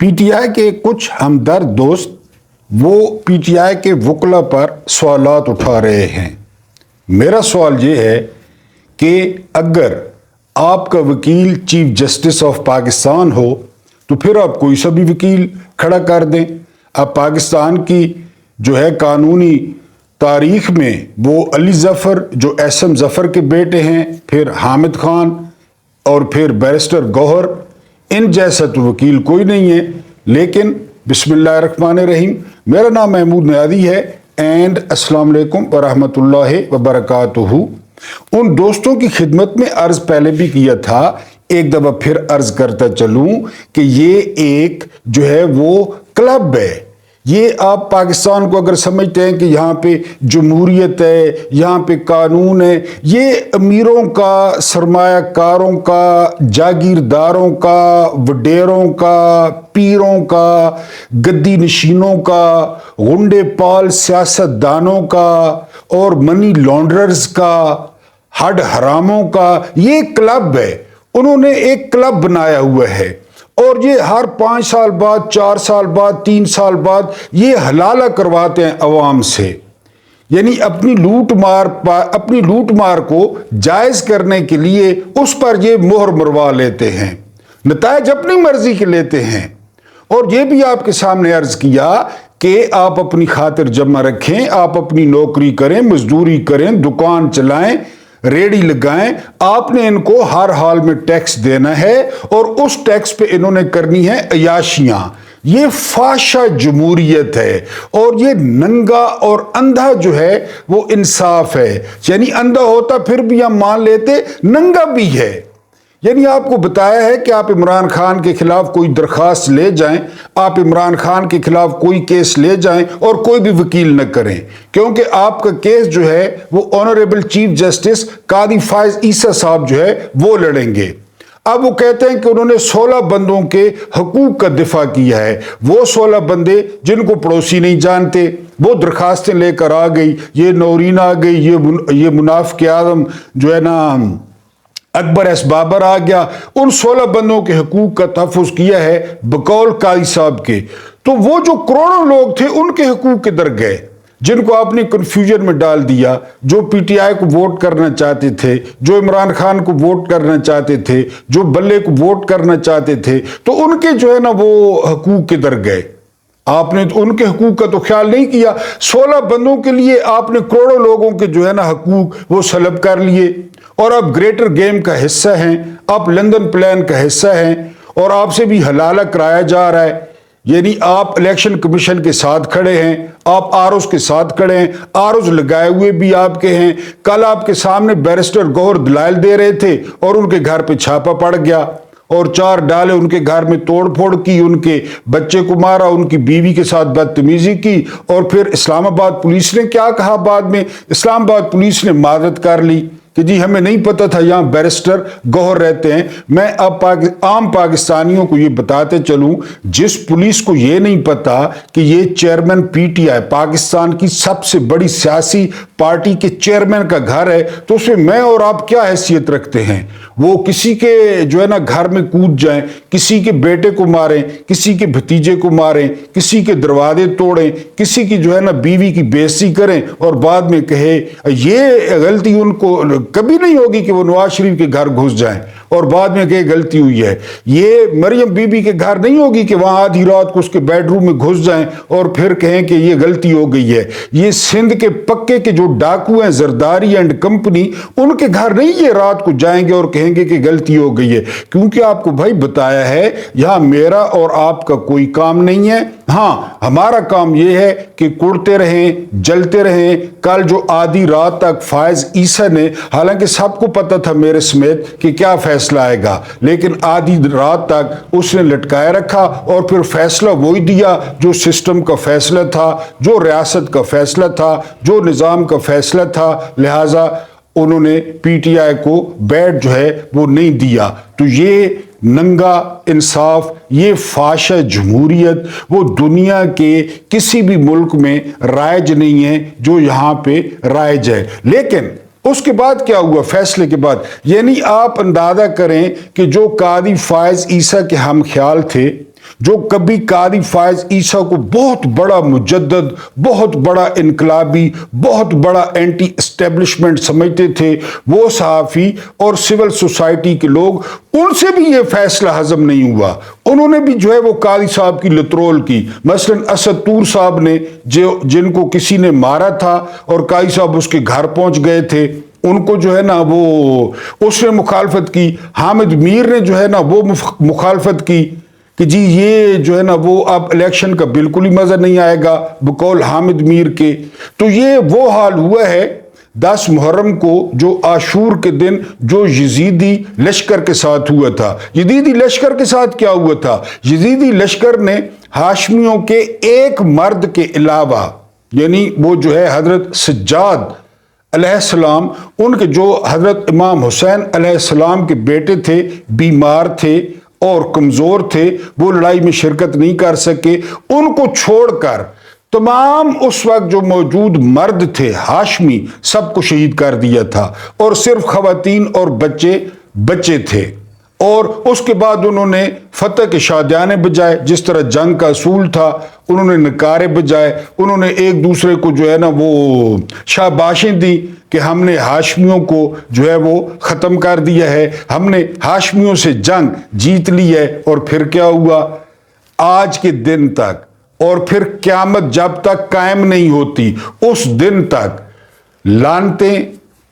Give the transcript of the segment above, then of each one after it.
P T I کے کچھ ہمدرد دوست وہ پی ٹی آئی کے وکلا پر سوالات اٹھا رہے ہیں۔ میرا سوال یہ ہے کہ اگر آپ کا وکیل چیف جسٹس آف پاکستان ہو تو پھر آپ کوئی سا بھی وکیل کھڑا کر دیں۔ اب پاکستان کی جو ہے قانونی تاریخ میں وہ علی ظفر جو ایس ایم ظفر کے بیٹے ہیں، پھر حامد خان اور پھر بیرسٹر گوہر، ان جیسا تو وکیل کوئی نہیں ہے۔ لیکن بسم اللہ الرحمن الرحیم، میرا نام محمود نیادی ہے اینڈ السلام علیکم ورحمۃ اللہ وبرکاتہ۔ ان دوستوں کی خدمت میں عرض پہلے بھی کیا تھا، ایک دفعہ پھر عرض کرتا چلوں کہ یہ ایک جو ہے وہ کلب ہے۔ یہ آپ پاکستان کو اگر سمجھتے ہیں کہ یہاں پہ جمہوریت ہے، یہاں پہ قانون ہے، یہ امیروں کا، سرمایہ کاروں کا، جاگیرداروں کا، وڈیروں کا، پیروں کا، گدی نشینوں کا، غنڈے پال سیاست دانوں کا اور منی لانڈررز کا، ہڈ حراموں کا یہ کلب ہے۔ انہوں نے ایک کلب بنایا ہوا ہے اور یہ ہر 5 سال بعد، 4 سال بعد، 3 سال بعد یہ حلالہ کرواتے ہیں عوام سے، یعنی اپنی لوٹ مار کو جائز کرنے کے لیے اس پر یہ مہر مروا لیتے ہیں، نتائج اپنی مرضی کے لیتے ہیں۔ اور یہ بھی آپ کے سامنے عرض کیا کہ آپ اپنی خاطر جمع رکھیں، آپ اپنی نوکری کریں، مزدوری کریں، دکان چلائیں، ریڑی لگائیں، آپ نے ان کو ہر حال میں ٹیکس دینا ہے اور اس ٹیکس پہ انہوں نے کرنی ہے عیاشیاں۔ یہ فحشہ جمہوریت ہے اور یہ ننگا اور اندھا جو ہے وہ انصاف ہے، یعنی اندھا ہوتا پھر بھی ہم مان لیتے، ننگا بھی ہے۔ یعنی آپ کو بتایا ہے کہ آپ عمران خان کے خلاف کوئی درخواست لے جائیں، آپ عمران خان کے خلاف کوئی کیس لے جائیں اور کوئی بھی وکیل نہ کریں، کیونکہ آپ کا کیس جو ہے وہ آنریبل چیف جسٹس قاضی فائز عیسیٰ صاحب جو ہے وہ لڑیں گے۔ اب وہ کہتے ہیں کہ انہوں نے 16 بندوں کے حقوق کا دفاع کیا ہے۔ وہ 16 بندے جن کو پڑوسی نہیں جانتے، وہ درخواستیں لے کر آ گئی، یہ نورین آ گئی، یہ منافق اعظم جو ہے نا اکبر ایس بابر آ گیا، ان 16 بندوں کے حقوق کا تحفظ کیا ہے بقول قاضی صاحب کے۔ تو وہ جو کروڑوں لوگ تھے ان کے حقوق کدھر گئے جن کو آپ نے کنفیوژن میں ڈال دیا، جو پی ٹی آئی کو ووٹ کرنا چاہتے تھے، جو عمران خان کو ووٹ کرنا چاہتے تھے، جو بلے کو ووٹ کرنا چاہتے تھے، تو ان کے جو ہے نا وہ حقوق کدھر گئے؟ آپ نے ان کے حقوق کا تو خیال نہیں کیا۔ 16 بندوں کے لیے آپ نے کروڑوں لوگوں کے جو ہے نا حقوق وہ سلب کر لیے اور آپ گریٹر گیم کا حصہ ہیں، آپ لندن پلان کا حصہ ہیں اور آپ سے بھی حلالہ کرایا جا رہا ہے۔ یعنی آپ الیکشن کمیشن کے ساتھ کھڑے ہیں، آپ آرز کے ساتھ کھڑے ہیں، آرز لگائے ہوئے بھی آپ کے ہیں۔ کل آپ کے سامنے بیرسٹر گوہر دلائل دے رہے تھے اور ان کے گھر پہ چھاپا پڑ گیا اور 4 ڈالے، ان کے گھر میں توڑ پھوڑ کی، ان کے بچے کو مارا، ان کی بیوی کے ساتھ بدتمیزی کی۔ اور پھر اسلام آباد پولیس نے کیا کہا بعد میں؟ اسلام آباد پولیس نے معذرت کر لی کہ جی ہمیں نہیں پتا تھا یہاں بیرسٹر گوہر رہتے ہیں۔ میں اب عام پاکستانیوں کو یہ بتاتے چلوں، جس پولیس کو یہ نہیں پتا کہ یہ chairman P T I Pakistan کی سب سے بڑی سیاسی پارٹی کے چیئرمین کا گھر ہے، تو اس میں میں اور آپ کیا حیثیت رکھتے ہیں؟ وہ کسی کے جو ہے نا گھر میں کود جائیں، کسی کے بیٹے کو ماریں، کسی کے بھتیجے کو ماریں، کسی کے دروازے توڑیں، کسی کی جو ہے نا بیوی کی بے عزتی کریں اور بعد میں کہے یہ غلطی ان کو کبھی نہیں ہوگی کہ وہ نواز شریف کے گھر گھس جائیں اور بعد میں کہ غلطی ہوئی ہے۔ یہ مریم بی بی کے گھر نہیں ہوگی کہ وہاں آدھی رات کو اس کے بیڈ روم میں گھس جائیں اور پھر کہیں کہ یہ غلطی ہو گئی ہے۔ یہ سندھ کے پکے کے جو ڈاکو ہیں زرداری اینڈ کمپنی، ان کے گھر نہیں یہ رات کو جائیں گے اور کہیں گے کہ غلطی ہو گئی ہے، کیونکہ آپ کو بھائی بتایا ہے یہاں میرا اور آپ کا کوئی کام نہیں ہے۔ ہاں ہمارا کام یہ ہے کہ کڑتے رہیں، جلتے رہیں۔ کل جو آدھی رات تک فائز عیسیٰ نے، حالانکہ سب کو پتا تھا میرے سمیت کہ کیا فیصلہ آئے گا، لیکن آدھی رات تک اس نے لٹکائے رکھا اور پھر فیصلہ وہی دیا جو سسٹم کا فیصلہ تھا، جو ریاست کا فیصلہ تھا، جو نظام کا فیصلہ تھا۔ لہٰذا انہوں نے پی ٹی آئی کو بیٹ جو ہے وہ نہیں دیا۔ تو یہ ننگا انصاف، یہ فحشہ جمہوریت وہ دنیا کے کسی بھی ملک میں رائج نہیں ہے جو یہاں پہ رائج ہے۔ لیکن اس کے بعد کیا ہوا؟ فیصلے کے بعد یعنی آپ اندازہ کریں کہ جو قاضی فائز عیسیٰ کے ہم خیال تھے، جو کبھی قاضی فائز عیسیٰ کو بہت بڑا مجدد، بہت بڑا انقلابی، بہت بڑا اینٹی اسٹیبلشمنٹ سمجھتے تھے، وہ صحافی اور سول سوسائٹی کے لوگ، ان سے بھی یہ فیصلہ ہضم نہیں ہوا۔ انہوں نے بھی جو ہے وہ قاضی صاحب کی لترول کی۔ مثلا اسد طور صاحب نے جن کو کسی نے مارا تھا اور قاضی صاحب اس کے گھر پہنچ گئے تھے، ان کو جو ہے نا وہ اس نے مخالفت کی۔ حامد میر نے جو ہے نا وہ مخالفت کی کہ جی یہ جو ہے نا وہ اب الیکشن کا بالکل ہی مزہ نہیں آئے گا بقول حامد میر کے۔ تو یہ وہ حال ہوا ہے 10 محرم کو، جو عاشور کے دن جو یزیدی لشکر کے ساتھ ہوا تھا۔ یزیدی لشکر کے ساتھ کیا ہوا تھا؟ یزیدی لشکر نے ہاشمیوں کے ایک مرد کے علاوہ، یعنی وہ جو ہے حضرت سجاد علیہ السلام، ان کے جو حضرت امام حسین علیہ السلام کے بیٹے تھے، بیمار تھے اور کمزور تھے، وہ لڑائی میں شرکت نہیں کر سکے، ان کو چھوڑ کر تمام اس وقت جو موجود مرد تھے ہاشمی سب کو شہید کر دیا تھا، اور صرف خواتین اور بچے تھے۔ اور اس کے بعد انہوں نے فتح کے شادیانے بجائے، جس طرح جنگ کا اصول تھا، انہوں نے نکارے بجائے، انہوں نے ایک دوسرے کو جو ہے نا وہ شاباشیں دی کہ ہم نے ہاشمیوں کو جو ہے وہ ختم کر دیا ہے، ہم نے ہاشمیوں سے جنگ جیت لی ہے۔ اور پھر کیا ہوا؟ آج کے دن تک، اور پھر قیامت جب تک قائم نہیں ہوتی اس دن تک، لعنتیں،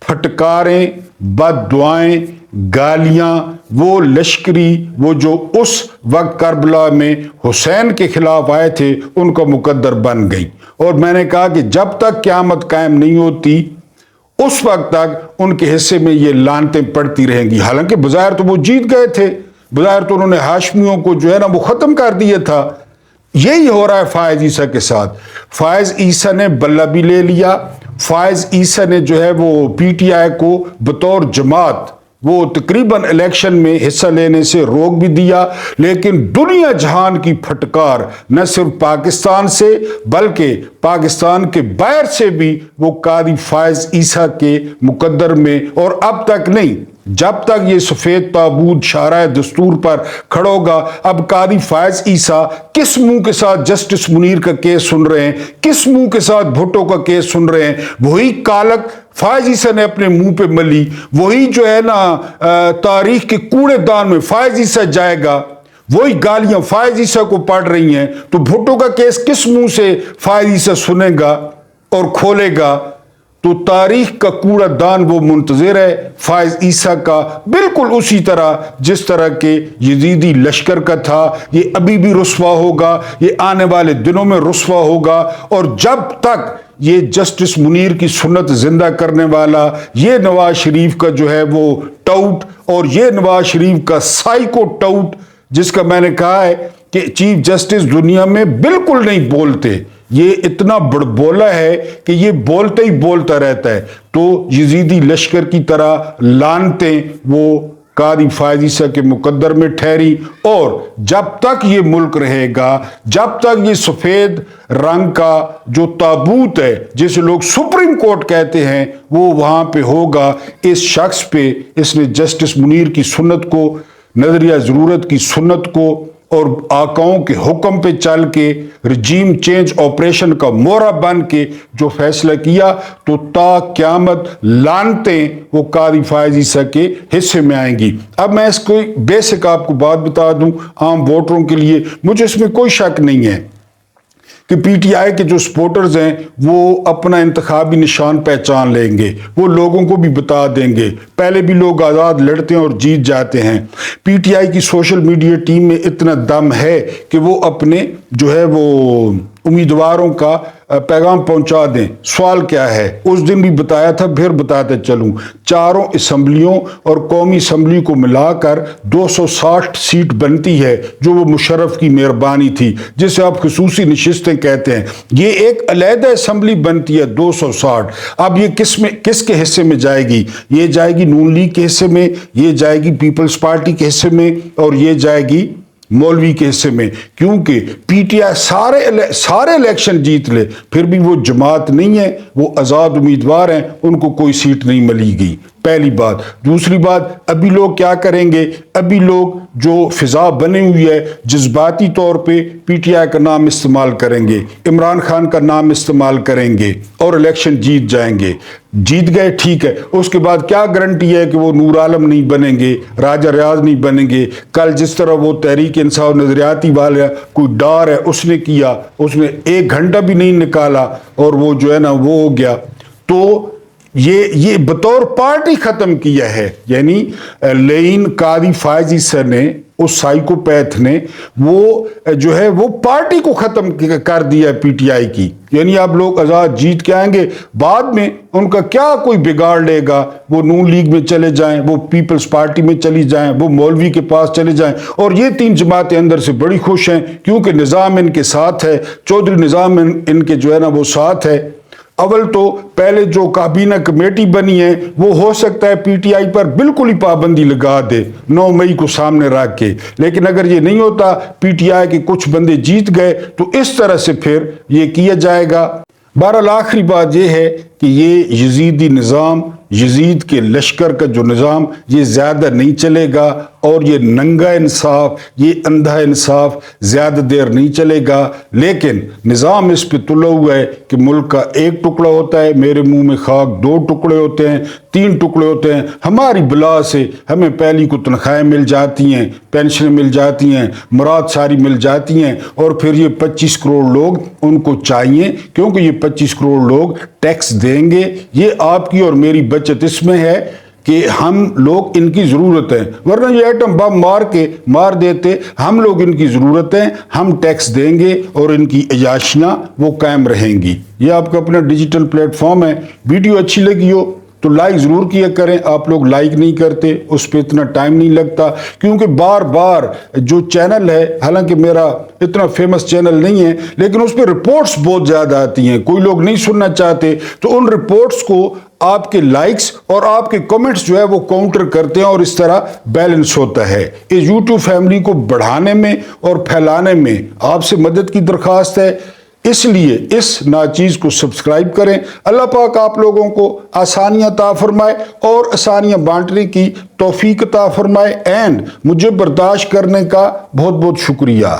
پھٹکاریں، بد دعائیں، گالیاں، وہ لشکری، وہ جو اس وقت کربلا میں حسین کے خلاف آئے تھے، ان کا مقدر بن گئی۔ اور میں نے کہا کہ جب تک قیامت قائم نہیں ہوتی اس وقت تک ان کے حصے میں یہ لعنتیں پڑتی رہیں گی۔ حالانکہ بظاہر تو وہ جیت گئے تھے، بظاہر تو انہوں نے ہاشمیوں کو جو ہے نا وہ ختم کر دیا تھا۔ یہی ہو رہا ہے فائز عیسیٰ کے ساتھ۔ فائز عیسیٰ نے بلہ بھی لے لیا، فائز عیسیٰ نے جو ہے وہ پی ٹی آئی کو بطور جماعت وہ تقریباً الیکشن میں حصہ لینے سے روک بھی دیا، لیکن دنیا جہان کی پھٹکار نہ صرف پاکستان سے بلکہ پاکستان کے باہر سے بھی وہ قاضی فائز عیسیٰ کے مقدر میں، اور اب تک نہیں، جب تک یہ سفید تابوت شاہراہ دستور پر کھڑا ہوگا، اب قاضی فائز عیسیٰ کس منہ کے ساتھ جسٹس منیر کا کیس سن رہے ہیں، کس منہ کے ساتھ بھٹو کا کیس سن رہے ہیں، وہی کالک فائز عیسیٰ نے اپنے منہ پہ ملی، وہی جو ہے نا تاریخ کے کوڑے دان میں فائز عیسیٰ جائے گا، وہی گالیاں فائز عیسیٰ کو پڑ رہی ہیں۔ تو بھٹو کا کیس کس منہ سے فائز عیسیٰ سنے گا اور کھولے گا؟ تو تاریخ کا کوڑا دان وہ منتظر ہے فائز عیسیٰ کا، بالکل اسی طرح جس طرح کے یزیدی لشکر کا تھا۔ یہ ابھی بھی رسوا ہوگا، یہ آنے والے دنوں میں رسوا ہوگا، اور جب تک یہ جسٹس منیر کی سنت زندہ کرنے والا یہ نواز شریف کا جو ہے وہ ٹاؤٹ، اور یہ نواز شریف کا سائیکو ٹاؤٹ، جس کا میں نے کہا ہے کہ چیف جسٹس دنیا میں بالکل نہیں بولتے، یہ اتنا بڑبولا ہے کہ یہ بولتا ہی بولتا رہتا ہے۔ تو یزیدی لشکر کی طرح لعنتیں وہ قاضی فائز عیسیٰ کے مقدر میں ٹھہری، اور جب تک یہ ملک رہے گا، جب تک یہ سفید رنگ کا جو تابوت ہے جسے لوگ سپریم کورٹ کہتے ہیں وہ وہاں پہ ہوگا، اس شخص پہ، اس نے جسٹس منیر کی سنت کو، نظریہ ضرورت کی سنت کو اور آقاؤں کے حکم پہ چل کے رجیم چینج آپریشن کا مورا بن کے جو فیصلہ کیا، تو تا قیامت لعنتیں وہ قاضی فائز عیسیٰ کے حصے میں آئیں گی۔ اب میں اس کو بیسک آپ کو بات بتا دوں عام ووٹروں کے لیے، مجھے اس میں کوئی شک نہیں ہے کہ پی ٹی آئی کے جو سپورٹرز ہیں وہ اپنا انتخابی نشان پہچان لیں گے، وہ لوگوں کو بھی بتا دیں گے۔ پہلے بھی لوگ آزاد لڑتے ہیں اور جیت جاتے ہیں۔ پی ٹی آئی کی سوشل میڈیا ٹیم میں اتنا دم ہے کہ وہ اپنے جو ہے وہ امیدواروں کا پیغام پہنچا دیں۔ سوال کیا ہے؟ اس دن بھی بتایا تھا، پھر بتاتے چلوں، چاروں اسمبلیوں اور قومی اسمبلی کو ملا کر 260 سیٹ بنتی ہے، جو وہ مشرف کی مہربانی تھی، جسے آپ خصوصی نشستیں کہتے ہیں۔ یہ ایک علیحدہ اسمبلی بنتی ہے 260۔ اب یہ کس کے حصے میں جائے گی؟ یہ جائے گی نون لیگ کے حصے میں، یہ جائے گی پیپلز پارٹی کے حصے میں، اور یہ جائے گی مولوی کے حصے میں، کیونکہ پی ٹی آئی سارے الیکشن جیت لے پھر بھی وہ جماعت نہیں ہے، وہ آزاد امیدوار ہیں، ان کو کوئی سیٹ نہیں ملی گئی۔ پہلی بات. دوسری بات, ابھی لوگ کیا کریں گے, ابھی لوگ جو فضا بنی ہوئی ہے جذباتی طور پہ پی ٹی آئی کا نام استعمال کریں گے, عمران خان کا نام استعمال کریں گے اور الیکشن جیت جائیں گے. جیت گئے ٹھیک ہے, اس کے بعد کیا گارنٹی ہے کہ وہ نور عالم نہیں بنیں گے, راجہ ریاض نہیں بنیں گے. کل جس طرح وہ تحریک انصاف نظریاتی والا کوئی ڈار ہے اس نے کیا, اس نے 1 گھنٹہ بھی نہیں نکالا اور وہ جو ہے نا وہ ہو گیا. تو یہ بطور پارٹی ختم کیا ہے. یعنی لعین قاضی فائزی سر نے, اس سائیکوپیتھ نے, وہ جو ہے وہ پارٹی کو ختم کر دیا پی ٹی آئی کی. یعنی اب لوگ آزاد جیت کے آئیں گے, بعد میں ان کا کیا کوئی بگاڑ لے گا, وہ نون لیگ میں چلے جائیں, وہ پیپلز پارٹی میں چلی جائیں, وہ مولوی کے پاس چلے جائیں. اور یہ 3 جماعتیں اندر سے بڑی خوش ہیں کیونکہ نظام ان کے ساتھ ہے, چودھری نظام ان کے جو ہے نا وہ ساتھ ہے. اول تو پہلے جو کابینہ کمیٹی بنی ہے وہ ہو سکتا ہے پی ٹی آئی پر بالکل ہی پابندی لگا دے 9 مئی کو سامنے رکھ کے, لیکن اگر یہ نہیں ہوتا, پی ٹی آئی کے کچھ بندے جیت گئے تو اس طرح سے پھر یہ کیا جائے گا. بہرحال آخری بات یہ ہے کہ یہ یزیدی نظام, یزید کے لشکر کا جو نظام, یہ زیادہ نہیں چلے گا, اور یہ ننگا انصاف, یہ اندھا انصاف زیادہ دیر نہیں چلے گا. لیکن نظام اس پہ تلا ہوا ہے کہ ملک کا 1 ٹکڑا ہوتا ہے, میرے منہ میں خاک 2 ٹکڑے ہوتے ہیں, 3 ٹکڑے ہوتے ہیں. ہماری بلا سے ہمیں پہلی کو تنخواہیں مل جاتی ہیں, پینشنیں مل جاتی ہیں, مراد ساری مل جاتی ہیں, اور پھر یہ 25 کروڑ لوگ ان کو چاہیے کیونکہ یہ 25 کروڑ لوگ ٹیکس دیں گے. یہ آپ کی اور میری بچت اس میں ہے کہ ہم لوگ ان کی ضرورت ہے, ورنہ یہ ایٹم بم مار دیتے. ہم لوگ ان کی ضرورت ہے, ہم ٹیکس دیں گے اور ان کی عیاشیاں وہ قائم رہیں گی. یہ آپ کا اپنا ڈیجیٹل پلیٹ فارم ہے. ویڈیو اچھی لگی ہو تو لائک ضرور کیا کریں. آپ لوگ لائک نہیں کرتے, اس پہ اتنا ٹائم نہیں لگتا کیونکہ بار بار جو چینل ہے, حالانکہ میرا اتنا فیمس چینل نہیں ہے, لیکن اس پہ رپورٹس بہت زیادہ آتی ہیں. کوئی لوگ نہیں سننا چاہتے تو ان رپورٹس کو آپ کے لائکس اور آپ کے کمنٹس جو ہے وہ کاؤنٹر کرتے ہیں, اور اس طرح بیلنس ہوتا ہے. اس یوٹیوب فیملی کو بڑھانے میں اور پھیلانے میں آپ سے مدد کی درخواست ہے, اس لیے اس ناچیز کو سبسکرائب کریں. اللہ پاک آپ لوگوں کو آسانیاں عطا فرمائے اور آسانیاں بانٹنے کی توفیق عطا فرمائے. اینڈ مجھے برداشت کرنے کا بہت بہت شکریہ.